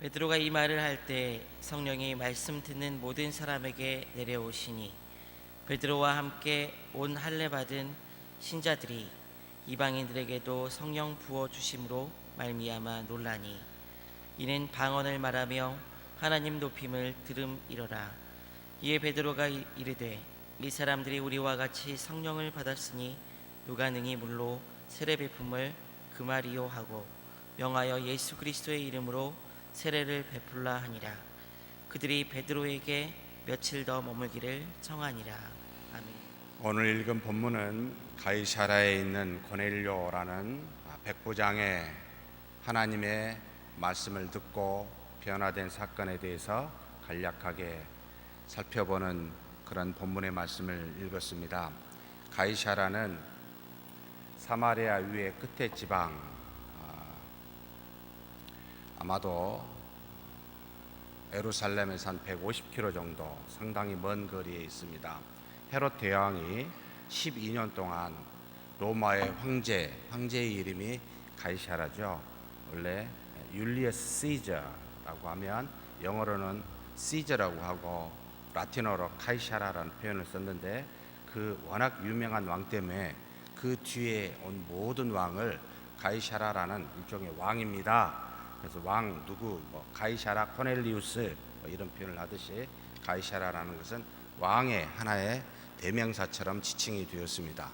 베드로가 이 말을 할 때 성령이 말씀 듣는 모든 사람에게 내려오시니 베드로와 함께 온 할례 받은 신자들이 이방인들에게도 성령 부어 주심으로 말미암아 놀라니 이는 방언을 말하며 하나님 높임을 들음이러라. 이에 베드로가 이르되 이 사람들이 우리와 같이 성령을 받았으니 누가 능히 물로 세례 베품을 금하리요 하고 명하여 예수 그리스도의 이름으로 세례를 베풀라 하니라. 그들이 베드로에게 며칠 더 머물기를 청하니라. 아멘. 오늘 읽은 본문은 가이사랴에 있는 고넬료라는 백부장의 하나님의 말씀을 듣고 변화된 사건에 대해서 간략하게 살펴보는 그런 본문의 말씀을 읽었습니다. 가이사랴는 사마리아 위의 끝에 지방, 아마도 예루살렘에서 한 150km 정도 상당히 먼 거리에 있습니다. 헤롯 대왕이 12년 동안 로마의 황제의 이름이 가이사랴죠. 원래 율리어스 시저라고 하면 영어로는 시저라고 하고 라틴어로 카이사라라는 표현을 썼는데, 그 워낙 유명한 왕 때문에 그 뒤에 온 모든 왕을 가이사라라는 일종의 왕입니다. 그래서 왕 누구 가이사라 코넬리우스 이런 표현을 하듯이 가이사라라는 것은 왕의 하나의 대명사처럼 지칭이 되었습니다.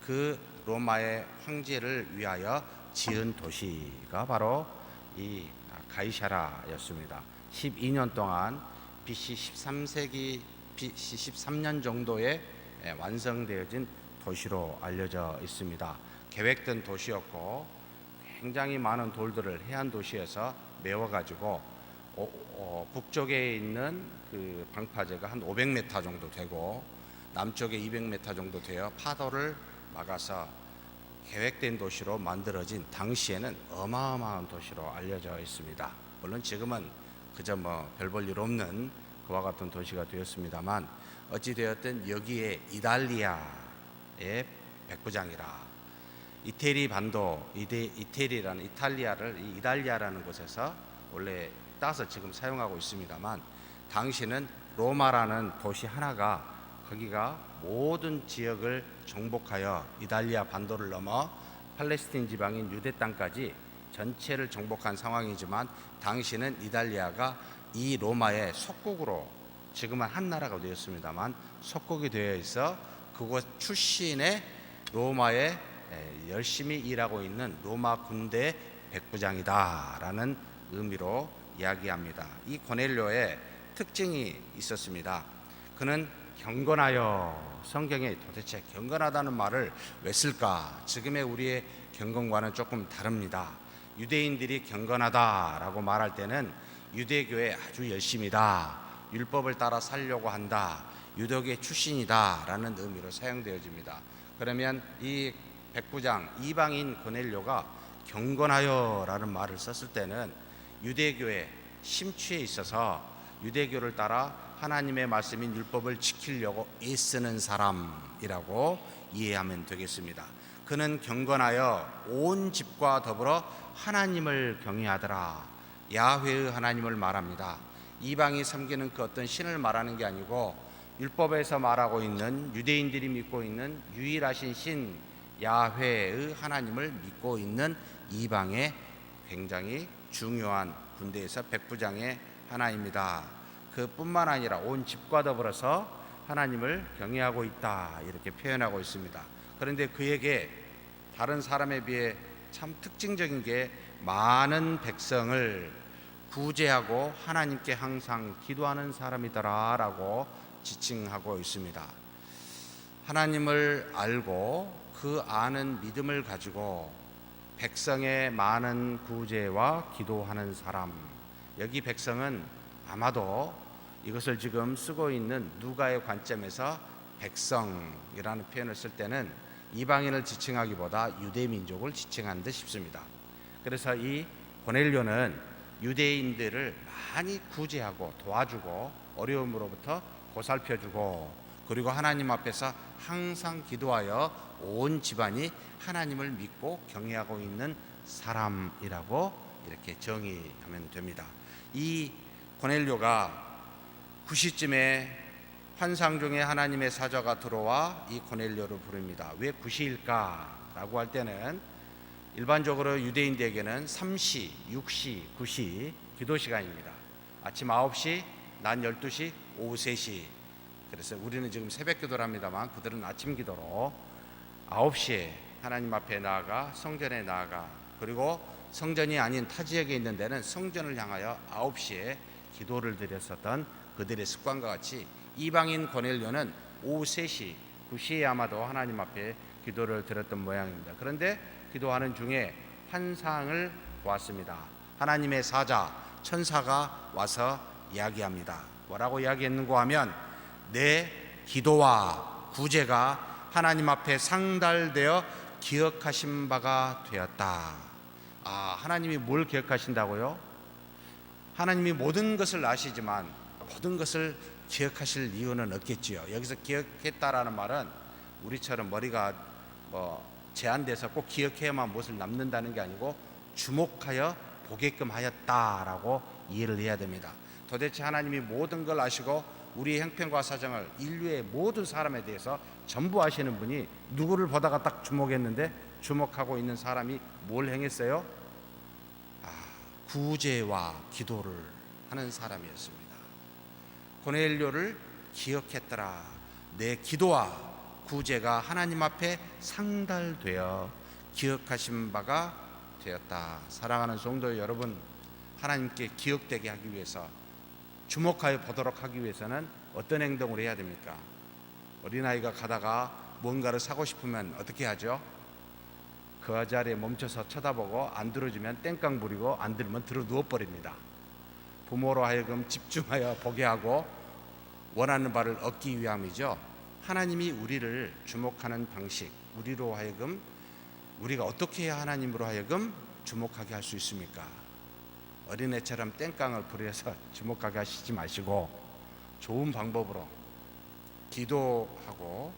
그 로마의 황제를 위하여 지은 도시가 바로 이 가이사라였습니다. 12년 동안 BC 13세기 BC 13년 정도에 완성되어진 도시로 알려져 있습니다. 계획된 도시였고 굉장히 많은 돌들을 해안 도시에서 메워가지고 북쪽에 있는 그 방파제가 한 500m 정도 되고 남쪽에 200m 정도 되어 파도를 막아서 계획된 도시로 만들어진, 당시에는 어마어마한 도시로 알려져 있습니다. 물론 지금은 그저 별 볼 일 없는 그와 같은 도시가 되었습니다만, 어찌되었든 여기에 이탈리아의 백부장이라, 이태리 반도, 이태리라는 이탈리아라는 곳에서 원래 따서 지금 사용하고 있습니다만, 당시는 로마라는 도시 하나가 거기가 모든 지역을 정복하여 이탈리아 반도를 넘어 팔레스틴 지방인 유대 땅까지 전체를 정복한 상황이지만, 당시는 이탈리아가 이 로마의 속국으로, 지금은 한 나라가 되었습니다만 속국이 되어 있어 그곳 출신의 로마에 열심히 일하고 있는 로마 군대 백부장이다라는 의미로 이야기합니다. 이 고넬료의 특징이 있었습니다. 그는 경건하여, 성경에 도대체 경건하다는 말을 왜 쓸까? 지금의 우리의 경건과는 조금 다릅니다. 유대인들이 경건하다라고 말할 때는 유대교에 아주 열심이다, 율법을 따라 살려고 한다, 유대교의 출신이다라는 의미로 사용되어집니다. 그러면 이 백부장 이방인 고넬료가 경건하여라는 말을 썼을 때는 유대교에 심취해 있어서 유대교를 따라 하나님의 말씀인 율법을 지키려고 애쓰는 사람이라고 이해하면 되겠습니다. 그는 경건하여 온 집과 더불어 하나님을 경외하더라. 야훼의 하나님을 말합니다. 이방이 섬기는 그 어떤 신을 말하는 게 아니고 율법에서 말하고 있는, 유대인들이 믿고 있는 유일하신 신 야훼의 하나님을 믿고 있는 이방의 굉장히 중요한 군대에서 백부장의 하나입니다. 그뿐만 아니라 온 집과 더불어서 하나님을 경외하고 있다, 이렇게 표현하고 있습니다. 그런데 그에게 다른 사람에 비해 참 특징적인 게 많은 백성을 구제하고 하나님께 항상 기도하는 사람이더라라고 지칭하고 있습니다. 하나님을 알고 그 아는 믿음을 가지고 백성의 많은 구제와 기도하는 사람. 여기 백성은 아마도 이것을 지금 쓰고 있는 누가의 관점에서 백성이라는 표현을 쓸 때는 이방인을 지칭하기보다 유대민족을 지칭한 듯 싶습니다. 그래서 이 고넬료는 유대인들을 많이 구제하고 도와주고 어려움으로부터 보살펴주고, 그리고 하나님 앞에서 항상 기도하여 온 집안이 하나님을 믿고 경외하고 있는 사람이라고 이렇게 정의하면 됩니다. 이 고넬료가 9시쯤에 환상 중에 하나님의 사자가 들어와 이 고넬료를 부릅니다. 왜 9시일까라고 할 때는 일반적으로 유대인들에게는 3시, 6시, 9시 기도 시간입니다. 아침 9시, 낮 12시, 오후 3시. 그래서 우리는 지금 새벽 기도를 합니다만 그들은 아침 기도로 9시에 하나님 앞에 나아가 성전에 나아가, 그리고 성전이 아닌 타 지역에 있는 데는 성전을 향하여 9시에 기도를 드렸었던 그들의 습관과 같이 이방인 고넬료는 오후 3시, 9시에 아마도 하나님 앞에 기도를 드렸던 모양입니다. 그런데 기도하는 중에 환상을 보았습니다. 하나님의 사자, 천사가 와서 이야기합니다. 뭐라고 이야기했는가 하면 내 기도와 구제가 하나님 앞에 상달되어 기억하신 바가 되었다. 하나님이 뭘 기억하신다고요? 하나님이 모든 것을 아시지만 모든 것을 기억하실 이유는 없겠지요. 여기서 기억했다라는 말은 우리처럼 머리가 제한돼서 꼭 기억해야만 무엇을 남는다는 게 아니고 주목하여 보게끔 하였다라고 이해를 해야 됩니다. 도대체 하나님이 모든 걸 아시고 우리의 형편과 사정을, 인류의 모든 사람에 대해서 전부 아시는 분이 누구를 보다가 딱 주목했는데, 주목하고 있는 사람이 뭘 행했어요? 구제와 기도를 하는 사람이었습니다. 고넬료를 기억했더라. 내 기도와 구제가 하나님 앞에 상달되어 기억하신 바가 되었다. 사랑하는 성도 여러분, 하나님께 기억되게 하기 위해서, 주목하여 보도록 하기 위해서는 어떤 행동을 해야 됩니까? 어린아이가 가다가 뭔가를 사고 싶으면 어떻게 하죠? 그 자리에 멈춰서 쳐다보고 안 들어주면 땡깡 부리고 안 들으면 들어 누워버립니다. 부모로 하여금 집중하여 보게 하고 원하는 바를 얻기 위함이죠. 하나님이 우리를 주목하는 방식, 우리로 하여금, 우리가 어떻게 해야 하나님으로 하여금 주목하게 할 수 있습니까? 어린애처럼 땡깡을 부려서 주목하게 하시지 마시고 좋은 방법으로, 기도하고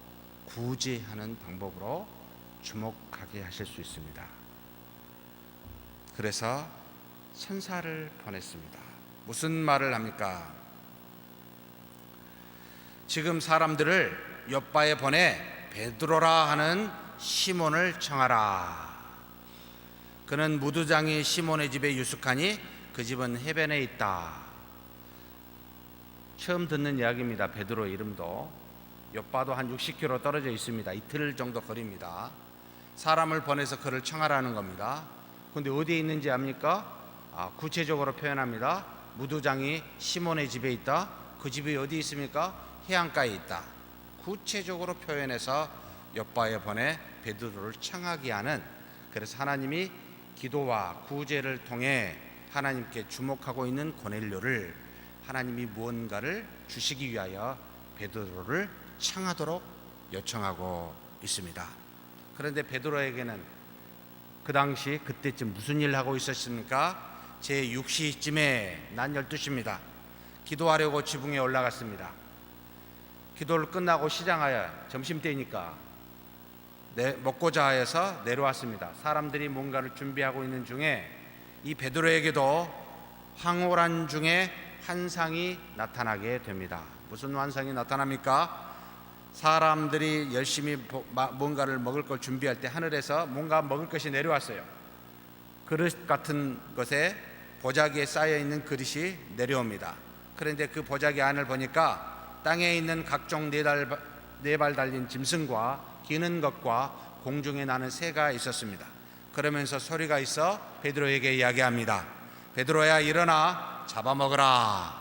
구제하는 방법으로 주목하게 하실 수 있습니다. 그래서 천사를 보냈습니다. 무슨 말을 합니까? 지금 사람들을 욥바에 보내 베드로라 하는 시몬을 청하라. 그는 무두장이 시몬의 집에 유숙하니 그 집은 해변에 있다. 처음 듣는 이야기입니다. 베드로 이름도. 욥바도 한 60km 떨어져 있습니다. 이틀 정도 거리입니다. 사람을 보내서 그를 청하라는 겁니다. 그런데 어디에 있는지 압니까? 구체적으로 표현합니다. 무두장이 시몬의 집에 있다. 그 집이 어디 있습니까? 해안가에 있다. 구체적으로 표현해서 욥바에 보내 베드로를 청하게 하는, 그래서 하나님이 기도와 구제를 통해 하나님께 주목하고 있는 고넬료를 하나님이 무언가를 주시기 위하여 베드로를 청하도록 요청하고 있습니다. 그런데 베드로에게는 그 당시 그때쯤 무슨 일을 하고 있었습니까? 제 6시쯤에 낮 12시입니다. 기도하려고 지붕에 올라갔습니다. 기도를 끝나고 시장하여 점심때니까 먹고자 하여서 내려왔습니다. 사람들이 뭔가를 준비하고 있는 중에 이 베드로에게도 황홀한 중에 환상이 나타나게 됩니다. 무슨 환상이 나타납니까? 사람들이 열심히 뭔가를 먹을 걸 준비할 때 하늘에서 뭔가 먹을 것이 내려왔어요. 그릇 같은 것에 보자기에 쌓여 있는 그릇이 내려옵니다. 그런데 그 보자기 안을 보니까 땅에 있는 각종 네 발 달린 짐승과 기는 것과 공중에 나는 새가 있었습니다. 그러면서 소리가 있어 베드로에게 이야기합니다. 베드로야, 일어나 잡아먹으라.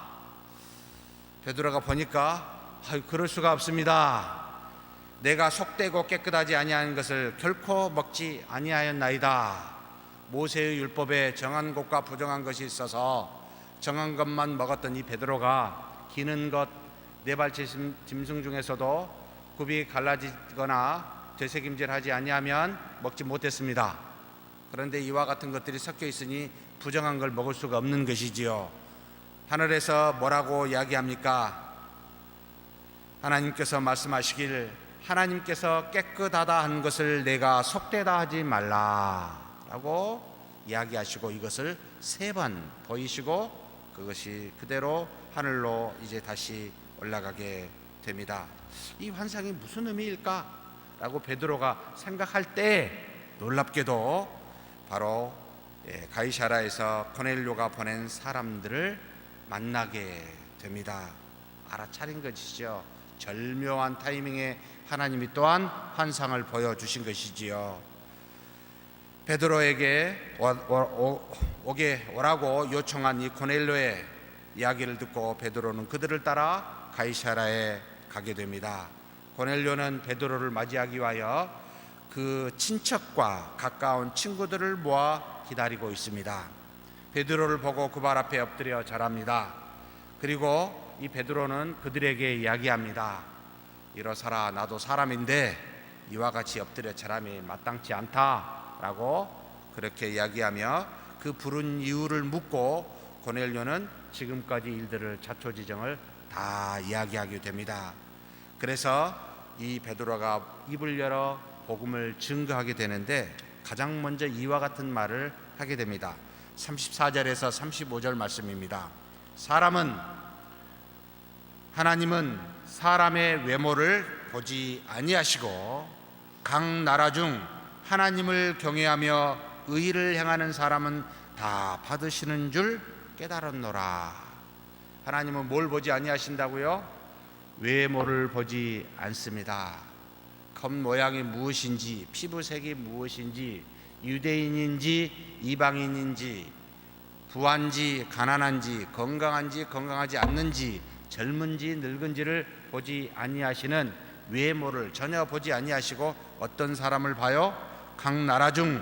베드로가 보니까 그럴 수가 없습니다. 내가 속되고 깨끗하지 아니한 것을 결코 먹지 아니하였나이다. 모세의 율법에 정한 것과 부정한 것이 있어서 정한 것만 먹었던 이 베드로가 기는 것 네 발 짐승 중에서도 굽이 갈라지거나 되새김질하지 아니하면 먹지 못했습니다. 그런데 이와 같은 것들이 섞여 있으니 부정한 걸 먹을 수가 없는 것이지요. 하늘에서 뭐라고 이야기합니까? 하나님께서 말씀하시길, 하나님께서 깨끗하다 한 것을 내가 속되다 하지 말라 라고 이야기하시고 이것을 3번 보이시고 그것이 그대로 하늘로 이제 다시 올라가게 됩니다. 이 환상이 무슨 의미일까라고 베드로가 생각할 때 놀랍게도 바로 가이사라에서 고넬료가 보낸 사람들을 만나게 됩니다. 알아차린 것이죠. 절묘한 타이밍에 하나님이 또한 환상을 보여주신 것이지요. 베드로에게 오라고 요청한 이 고넬료의 이야기를 듣고 베드로는 그들을 따라 가이사라에 가게 됩니다. 고넬료는 베드로를 맞이하기 위하여 그 친척과 가까운 친구들을 모아 기다리고 있습니다. 베드로를 보고 그 발 앞에 엎드려 절합니다. 그리고 이 베드로는 그들에게 이야기합니다. 이러사라 나도 사람인데 이와 같이 엎드려 절함이 마땅치 않다라고 그렇게 이야기하며 그 부른 이유를 묻고 고넬료는 지금까지 일들을 자초지정을 다 이야기하게 됩니다. 그래서 이 베드로가 입을 열어 복음을 증거하게 되는데 가장 먼저 이와 같은 말을 하게 됩니다. 34절에서 35절 말씀입니다. 하나님은 사람의 외모를 보지 아니하시고 각 나라 중 하나님을 경외하며 의를 행하는 사람은 다 받으시는 줄 깨달았노라. 하나님은 뭘 보지 아니하신다고요? 외모를 보지 않습니다. 겉모양이 무엇인지, 피부색이 무엇인지, 유대인인지 이방인인지, 부한지 가난한지, 건강한지 건강하지 않는지, 젊은지 늙은지를 보지 아니하시는 외모를 전혀 보지 아니하시고 어떤 사람을 봐요? 각 나라 중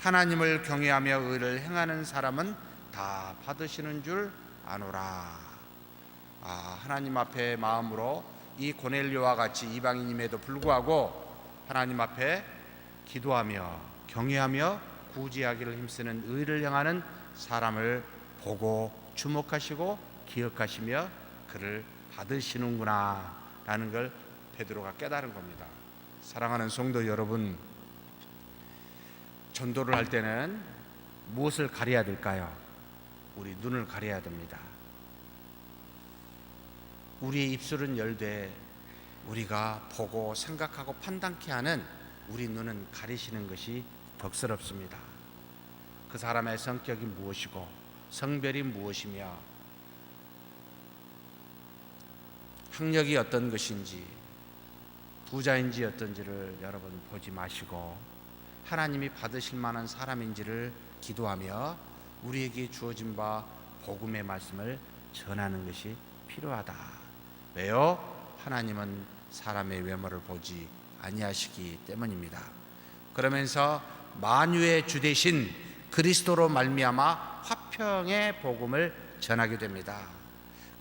하나님을 경외하며 의를 행하는 사람은 다 받으시는 줄 아노라. 하나님 앞에 마음으로 이 고넬료와 같이 이방인임에도 불구하고 하나님 앞에 기도하며 경외하며 구제하기를 힘쓰는 의를 행하는 사람을 보고 주목하시고 기억하시며 그를 받으시는구나 라는 걸 베드로가 깨달은 겁니다. 사랑하는 성도 여러분, 전도를 할 때는 무엇을 가려야 될까요? 우리 눈을 가려야 됩니다. 우리의 입술은 열되 우리가 보고 생각하고 판단케 하는 우리 눈은 가리시는 것이 덕스럽습니다. 그 사람의 성격이 무엇이고 성별이 무엇이며 학력이 어떤 것인지 부자인지 어떤지를 여러분 보지 마시고 하나님이 받으실 만한 사람인지를 기도하며 우리에게 주어진 바 복음의 말씀을 전하는 것이 필요하다. 왜요? 하나님은 사람의 외모를 보지 아니하시기 때문입니다. 그러면서 만유의 주 되신 그리스도로 말미암아 화평의 복음을 전하게 됩니다.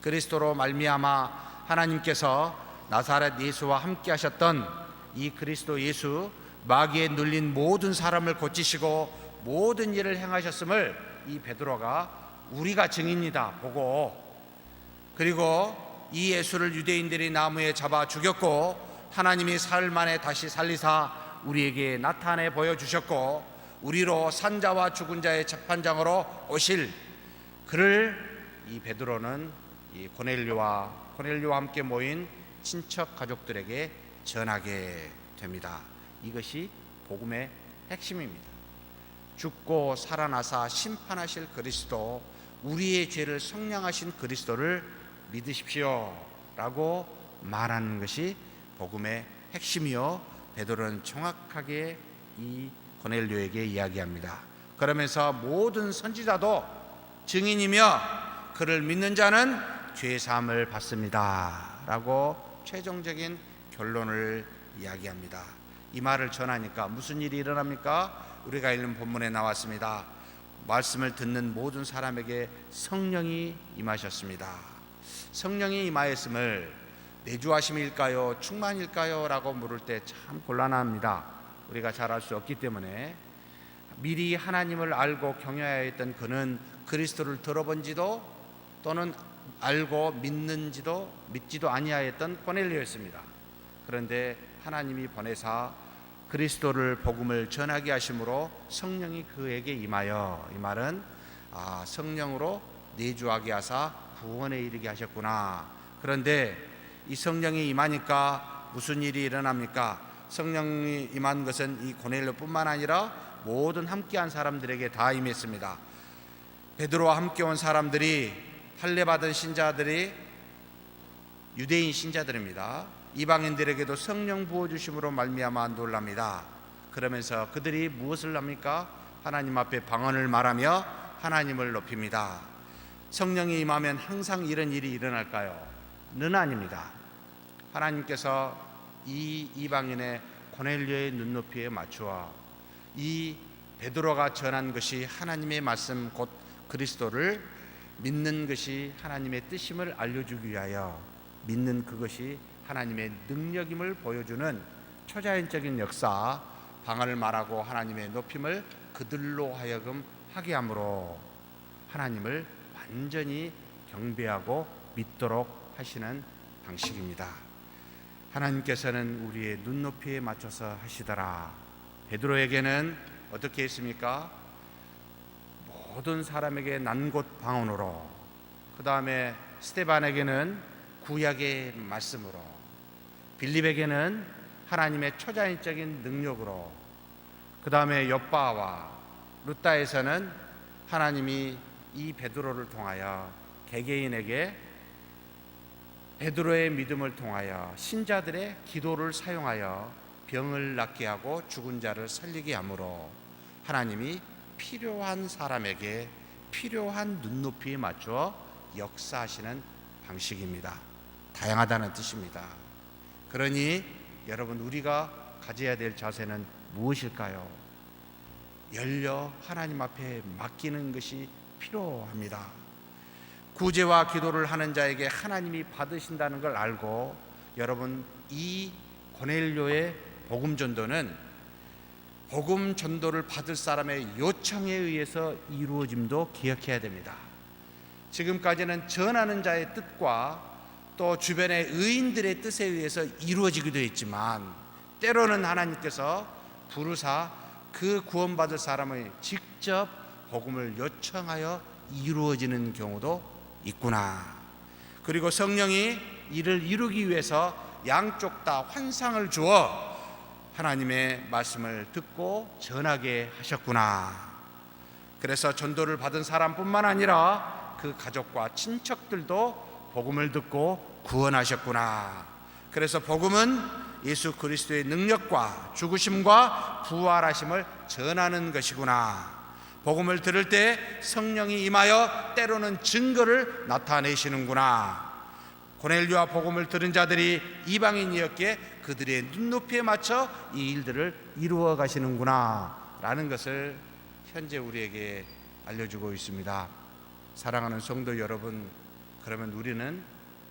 그리스도로 말미암아 하나님께서 나사렛 예수와 함께 하셨던 이 그리스도 예수, 마귀에 눌린 모든 사람을 고치시고 모든 일을 행하셨음을 이 베드로가 우리가 증인이다 보고, 그리고 이 예수를 유대인들이 나무에 잡아 죽였고 하나님이 사흘 만에 다시 살리사 우리에게 나타내 보여주셨고 우리로 산자와 죽은 자의 재판장으로 오실 그를 이 베드로는 이 고넬료와 함께 모인 친척 가족들에게 전하게 됩니다. 이것이 복음의 핵심입니다. 죽고 살아나사 심판하실 그리스도, 우리의 죄를 속량하신 그리스도를 믿으십시오 라고 말하는 것이 복음의 핵심이요, 베드로는 정확하게 이 고넬료에게 이야기합니다. 그러면서 모든 선지자도 증인이며 그를 믿는 자는 죄사함을 받습니다 라고 최종적인 결론을 이야기합니다. 이 말을 전하니까 무슨 일이 일어납니까? 우리가 읽는 본문에 나왔습니다. 말씀을 듣는 모든 사람에게 성령이 임하셨습니다. 성령이 임하였음을 내주하심일까요? 충만일까요? 라고 물을 때 참 곤란합니다. 우리가 잘 알 수 없기 때문에. 미리 하나님을 알고 경외하였던 그는 그리스도를 들어본지도 또는 알고 믿지도 아니하였던 고넬료였습니다. 그런데 하나님이 보내사 그리스도를 복음을 전하게 하심으로 성령이 그에게 임하여, 이 말은 성령으로 내주하게 하사 구원에 이르게 하셨구나. 그런데 이 성령이 임하니까 무슨 일이 일어납니까? 성령이 임한 것은 이 고넬료뿐만 아니라 모든 함께한 사람들에게 다 임했습니다. 베드로와 함께 온 사람들이, 할례받은 신자들이 유대인 신자들입니다. 이방인들에게도 성령 부어주심으로 말미암아 놀랍니다. 그러면서 그들이 무엇을 합니까? 하나님 앞에 방언을 말하며 하나님을 높입니다. 성령이 임하면 항상 이런 일이 일어날까요? 는 아닙니다. 하나님께서 이 이방인의 고넬료의 눈높이에 맞추어 이 베드로가 전한 것이 하나님의 말씀 곧 그리스도를 믿는 것이 하나님의 뜻임을 알려주기 위하여 믿는 그것이 하나님의 능력임을 보여주는 초자연적인 역사, 방언을 말하고 하나님의 높임을 그들로 하여금 하게 함으로 하나님을 완전히 경배하고 믿도록 하시는 방식입니다. 하나님께서는 우리의 눈높이에 맞춰서 하시더라. 베드로에게는 어떻게 했습니까? 모든 사람에게 난곳 방언으로, 그 다음에 스데반에게는 구약의 말씀으로, 빌립에게는 하나님의 초자연적인 능력으로, 그 다음에 욥바와 루다에서는 하나님이 이 베드로를 통하여 개개인에게 베드로의 믿음을 통하여 신자들의 기도를 사용하여 병을 낫게 하고 죽은 자를 살리게 함으로 하나님이 필요한 사람에게 필요한 눈높이에 맞춰 역사하시는 방식입니다. 다양하다는 뜻입니다. 그러니 여러분, 우리가 가져야 될 자세는 무엇일까요? 열려 하나님 앞에 맡기는 것이 필요합니다. 구제와 기도를 하는 자에게 하나님이 받으신다는 걸 알고, 여러분, 이 고넬료의 복음 전도는 복음 전도를 받을 사람의 요청에 의해서 이루어짐도 기억해야 됩니다. 지금까지는 전하는 자의 뜻과 또 주변의 의인들의 뜻에 의해서 이루어지기도 했지만, 때로는 하나님께서 부르사 그 구원받을 사람의 직접 복음을 요청하여 이루어지는 경우도 있구나. 그리고 성령이 이를 이루기 위해서 양쪽 다 환상을 주어 하나님의 말씀을 듣고 전하게 하셨구나. 그래서 전도를 받은 사람뿐만 아니라 그 가족과 친척들도 복음을 듣고 구원하셨구나. 그래서 복음은 예수 그리스도의 능력과 죽으심과 부활하심을 전하는 것이구나. 복음을 들을 때 성령이 임하여 때로는 증거를 나타내시는구나. 고넬료와 복음을 들은 자들이 이방인이었기에 그들의 눈높이에 맞춰 이 일들을 이루어 가시는구나 라는 것을 현재 우리에게 알려주고 있습니다. 사랑하는 성도 여러분, 그러면 우리는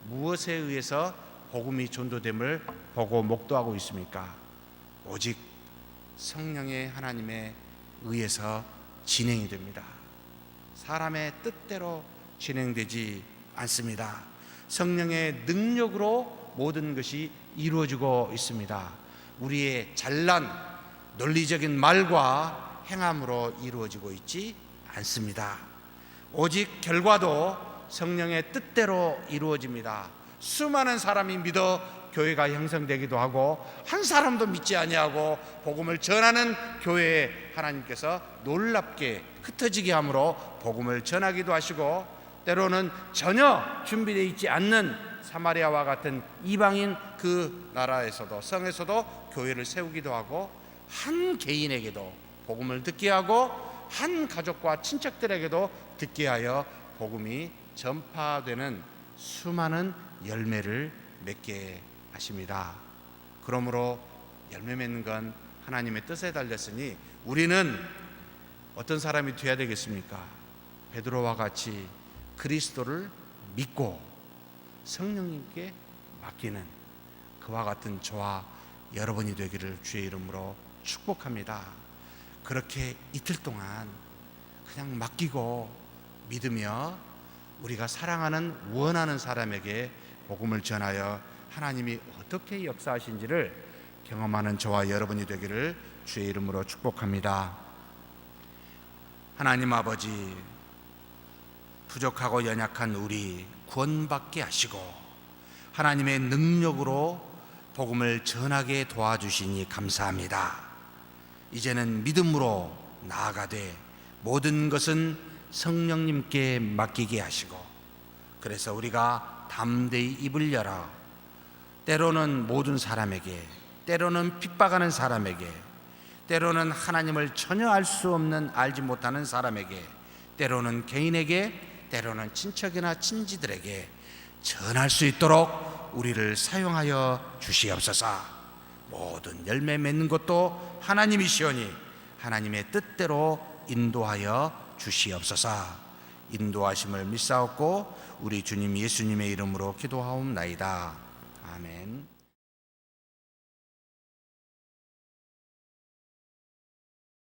무엇에 의해서 복음이 전도됨을 보고 목도하고 있습니까? 오직 성령의 하나님에 의해서 진행이 됩니다. 사람의 뜻대로 진행되지 않습니다. 성령의 능력으로 모든 것이 이루어지고 있습니다. 우리의 잘난 논리적인 말과 행함으로 이루어지고 있지 않습니다. 오직 결과도 성령의 뜻대로 이루어집니다. 수많은 사람이 믿어 교회가 형성되기도 하고, 한 사람도 믿지 아니하고 복음을 전하는 교회에 하나님께서 놀랍게 흩어지게 함으로 복음을 전하기도 하시고, 때로는 전혀 준비되어 있지 않는 사마리아와 같은 이방인 그 나라에서도, 성에서도 교회를 세우기도 하고, 한 개인에게도 복음을 듣게 하고 한 가족과 친척들에게도 듣게 하여 복음이 전파되는 수많은 열매를 맺게 하십니다. 그러므로 열매 맺는 건 하나님의 뜻에 달렸으니 우리는 어떤 사람이 되어야 되겠습니까? 베드로와 같이 그리스도를 믿고 성령님께 맡기는 그와 같은 저와 여러분이 되기를 주의 이름으로 축복합니다. 그렇게 이틀 동안 그냥 맡기고 믿으며 우리가 사랑하는 원하는 사람에게 복음을 전하여 하나님이 어떻게 역사하신지를 경험하는 저와 여러분이 되기를 주의 이름으로 축복합니다. 하나님 아버지, 부족하고 연약한 우리 구원받게 하시고 하나님의 능력으로 복음을 전하게 도와주시니 감사합니다. 이제는 믿음으로 나아가되 모든 것은 성령님께 맡기게 하시고, 그래서 우리가 담대히 입을 열어 때로는 모든 사람에게, 때로는 핍박하는 사람에게, 때로는 하나님을 전혀 알 수 없는, 알지 못하는 사람에게, 때로는 개인에게, 때로는 친척이나 친지들에게 전할 수 있도록 우리를 사용하여 주시옵소서. 모든 열매 맺는 것도 하나님이시오니 하나님의 뜻대로 인도하여 주시옵소서. 인도하심을 믿사옵고 우리 주님 예수님의 이름으로 기도하옵나이다. 아멘.